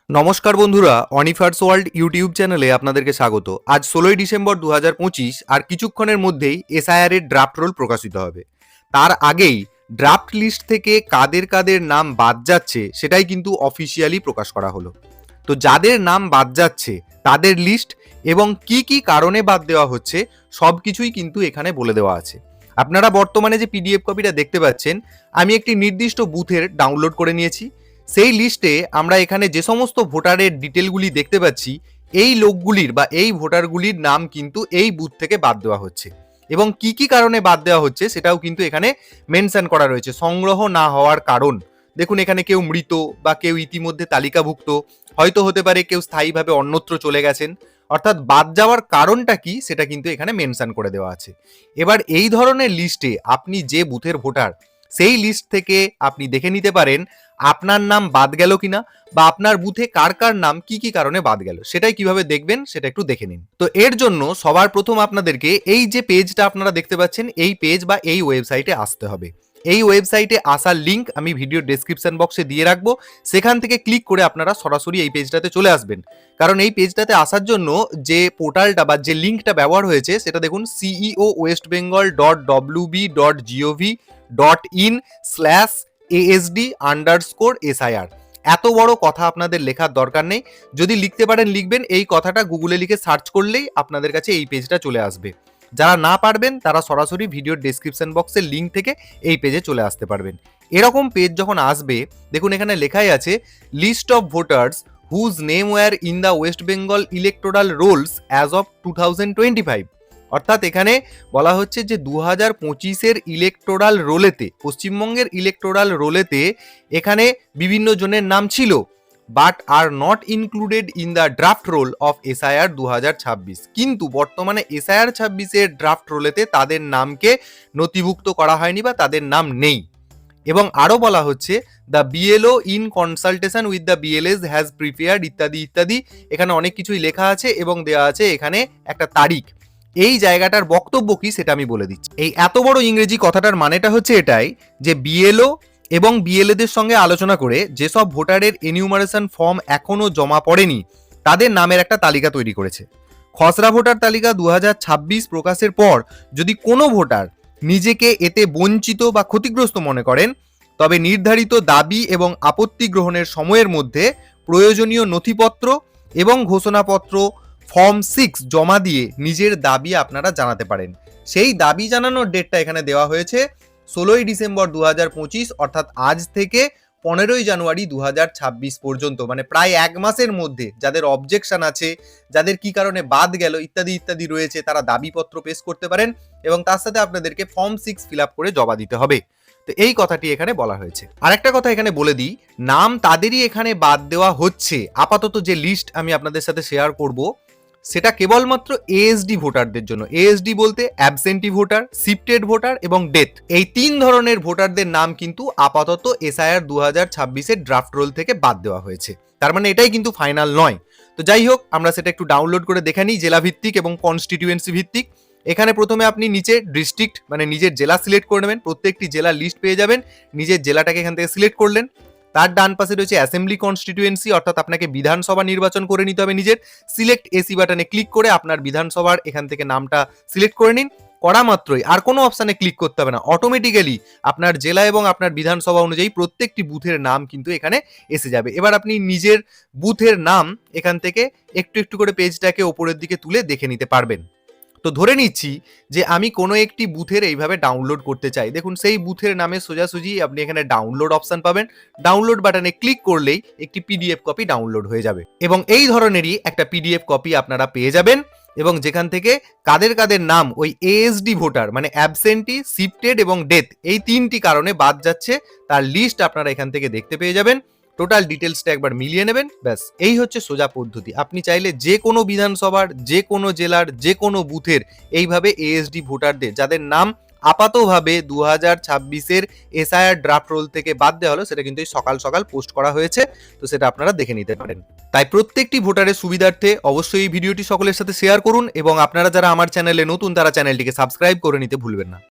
নমস্কার বন্ধুরা, অনিফার্স world YouTube চ্যানেলে আপনাদেরকে স্বাগত। আজ 16ই ডিসেম্বর 2025 আর কিছুক্ষণের মধ্যেই এসআইআর এর ড্রাফট রোল প্রকাশিত হবে। তার আগেই ড্রাফট লিস্ট থেকে কাদের কাদের নাম বাদ যাচ্ছে সেটাই কিন্তু অফিসিয়ালি প্রকাশ করা হলো। তো যাদের নাম বাদ যাচ্ছে তাদের লিস্ট এবং কি কি কারণে বাদ দেওয়া হচ্ছে সবকিছুই কিন্তু এখানে বলে দেওয়া আছে। আপনারা বর্তমানে যে পিডিএফ কপিটা দেখতে পাচ্ছেন, আমি একটি নির্দিষ্ট বুথের ডাউনলোড করে নিয়েছি। সেই লিস্টে আমরা এখানে যে সমস্ত ভোটারের ডিটেলগুলি দেখতে পাচ্ছি, এই লোকগুলির বা এই ভোটারগুলির নাম কিন্তু এই বুথ থেকে বাদ দেওয়া হচ্ছে এবং কি কি কারণে বাদ দেওয়া হচ্ছে সেটাও কিন্তু এখানে মেনশন করা রয়েছে। সংগ্রহ না হওয়ার কারণ দেখুন, এখানে কেউ মৃত বা কেউ ইতিমধ্যে তালিকাভুক্ত, হয়তো হতে পারে কেউ স্থায়ীভাবে অন্যত্র চলে গেছেন। অর্থাৎ বাদ যাওয়ার কারণটা কি সেটা কিন্তু এখানে মেনশন করে দেওয়া আছে। এবার এই ধরনের লিস্টে আপনি যে বুথের ভোটার, সেই লিস্ট থেকে আপনি দেখে নিতে পারেন আপনার নাম বাদ গেল কিনা বা আপনার বুথে কার কার নাম কি কি কারণে বাদ গেল, সেটাই কিভাবে দেখবেন সেটা একটু দেখে নিন। তো এর জন্য সবার প্রথম আপনাদেরকে এই যে পেজটা আপনারা দেখতে পাচ্ছেন, এই পেজ বা এই ওয়েবসাইটে আসতে হবে। এই ওয়েবসাইটে আসার লিঙ্ক আমি ভিডিও ডেসক্রিপশন বক্সে দিয়ে রাখবো, সেখান থেকে ক্লিক করে আপনারা সরাসরি এই পেজটাতে চলে আসবেন। কারণ এই পেজটাতে আসার জন্য যে পোর্টালটা বা যে লিঙ্কটা ব্যবহার হয়েছে সেটা দেখুন, ceo.westbengal.gov.in/ASD_SIR। এত বড় কথা আপনাদের লেখার দরকার নেই, যদি লিখতে পারেন লিখবেন, এই কথাটা গুগলে লিখে সার্চ করলেই আপনাদের কাছে এই পেজটা চলে আসবে। যারা না পারবেন তারা সরাসরি ভিডিওর ডেসক্রিপশন বক্সের লিঙ্ক থেকে এই পেজে চলে আসতে পারবেন। এরকম পেজ যখন আসবে, দেখুন এখানে লেখাই আছে list of voters whose name were in the West Bengal electoral rolls as of 2025। অর্থাৎ এখানে বলা হচ্ছে যে 2025-এর ইলেকটোরাল রোলেতে, পশ্চিমবঙ্গের ইলেকটোরাল রোলেতে এখানে বিভিন্ন জনের নাম ছিল, but are not included in the draft roll of SIR 2026। কিন্তু বর্তমানে এসআইআর 26-এর ড্রাফট রোলেতে তাদের নামকে নথিভুক্ত করা হয়নি বা তাদের নাম নেই। এবং আরও বলা হচ্ছে the BLO in consultation with the BLS has prepared ইত্যাদি ইত্যাদি। এখানে অনেক কিছুই লেখা আছে এবং দেওয়া আছে এখানে একটা তারিখ। এই জায়গাটার বক্তব্য কি সেটা আমি বলে দিচ্ছি। এই এত বড় ইংরেজি কথাটার মানেটা হচ্ছে এটাই যে বিএলও এবং বিএলএদের সঙ্গে আলোচনা করে যেসব ভোটারের এনিউমারেশন ফর্ম এখনো জমা পড়েনি তাদের নামের একটা তালিকা তৈরি করেছে। খসড়া ভোটার তালিকা 2026 প্রকাশের পর যদি কোনো ভোটার নিজেকে এতে বঞ্চিত বা ক্ষতিগ্রস্ত মনে করেন, তবে নির্ধারিত দাবি এবং আপত্তি গ্রহণের সময়ের মধ্যে প্রয়োজনীয় নথিপত্র এবং ঘোষণাপত্র ফর্ম 6 জমা দিয়ে নিজের দাবি আপনারা জানাতে পারেন। সেই দাবি জানানোর ডেটটা এখানে দেওয়া হয়েছে 16ই ডিসেম্বর 2025, অর্থাৎ আজ থেকে 15ই জানুয়ারি 2026 পর্যন্ত, মানে প্রায় এক মাসের মধ্যে যাদের অবজেকশন আছে, যাদের কি কারণে বাদ গেল ইত্যাদি ইত্যাদি রয়েছে, তারা দাবিপত্র পেশ করতে পারেন এবং তার সাথে আপনাদেরকে ফর্ম 6 ফিল আপ করে জমা দিতে হবে। তো এই কথাটি এখানে বলা হয়েছে। আরেকটা কথা এখানে বলে দিই, নাম তাদেরই এখানে বাদ দেওয়া হচ্ছে। আপাতত যে লিস্ট আমি আপনাদের সাথে শেয়ার করব সেটা কেবলমাত্র এএসডি ভোটারদের জন্য। এএসডি বলতে অ্যাবসেন্টি ভোটার, শিফটেড ভোটার এবং ডেথ, এই তিন ধরনের ভোটারদের নাম কিন্তু আপাতত এসআইআর 2026-এর ড্রাফট রোল থেকে বাদ দেওয়া হয়েছে। তার মানে এটাই কিন্তু ফাইনাল নয়। তো যাই হোক, আমরা সেটা একটু ডাউনলোড করে দেখে নিই জেলা ভিত্তিক এবং কনস্টিটিউয়েন্সি ভিত্তিক। এখানে প্রথমে আপনি নিচে ডিস্ট্রিক্ট মানে নিজের জেলা সিলেক্ট করে নেবেন, প্রত্যেকটি জেলার লিস্ট পেয়ে যাবেন। নিজের জেলাটাকে এখান থেকে সিলেক্ট করলেন। তার ডান পাশে রয়েছে অ্যাসেম্বলি কনস্টিটিউয়েন্সি, অর্থাৎ আপনাকে বিধানসভা নির্বাচন করে নিতে হবে নিজের। সিলেক্ট এসি বাটনে ক্লিক করে আপনার বিধানসভার এখান থেকে নামটা সিলেক্ট করে নিন। করা মাত্রই আর কোনো অপশানে ক্লিক করতে হবে না, অটোমেটিক্যালি আপনার জেলা এবং আপনার বিধানসভা অনুযায়ী প্রত্যেকটি বুথের নাম কিন্তু এখানে এসে যাবে। এবার আপনি নিজের বুথের নাম এখান থেকে একটু একটু করে পেজটাকে ওপরের দিকে তুলে দেখে নিতে পারবেন। তো ধরে নিচ্ছি যে আমি কোনো একটি বুথের এইভাবে ডাউনলোড করতে চাই। দেখুন সেই বুথের নামে সোজাসুজি আপনি এখানে ডাউনলোড অপশন পাবেন। ডাউনলোড বাটনে ক্লিক করলেই একটি পিডিএফ কপি ডাউনলোড হয়ে যাবে এবং এই ধরনেরই একটা পিডিএফ কপি আপনারা পেয়ে যাবেন এবং যেখান থেকে কাদের কাদের নাম ওই এএসডি ভোটার মানে অ্যাবসেন্টি, শিফটেড এবং ডেথ এই তিনটি কারণে বাদ যাচ্ছে তার লিস্ট আপনারা এখান থেকে দেখতে পেয়ে যাবেন। টোটাল ডিটেলসটা একবার মিলিয়ে নেবেন, ব্যাস এই হচ্ছে সোজা পদ্ধতি। আপনি চাইলে যে কোনো বিধানসভার, যে কোনো জেলার, যে কোনো বুথের এইভাবে এএসডি ভোটারদের যাদের নাম আপাতভাবে 2026-এর এসআইআর ড্রাফট রোল থেকে বাদ দেওয়া হলো, সেটা কিন্তু সকাল সকাল পোস্ট করা হয়েছে, তো সেটা আপনারা দেখে নিতে পারেন। তাই প্রত্যেকটি ভোটারের সুবিধার্থে অবশ্যই এই ভিডিওটি সকলের সাথে শেয়ার করুন এবং আপনারা যারা আমার চ্যানেলে নতুন তারা চ্যানেলটিকে সাবস্ক্রাইব করে নিতে ভুলবেন না।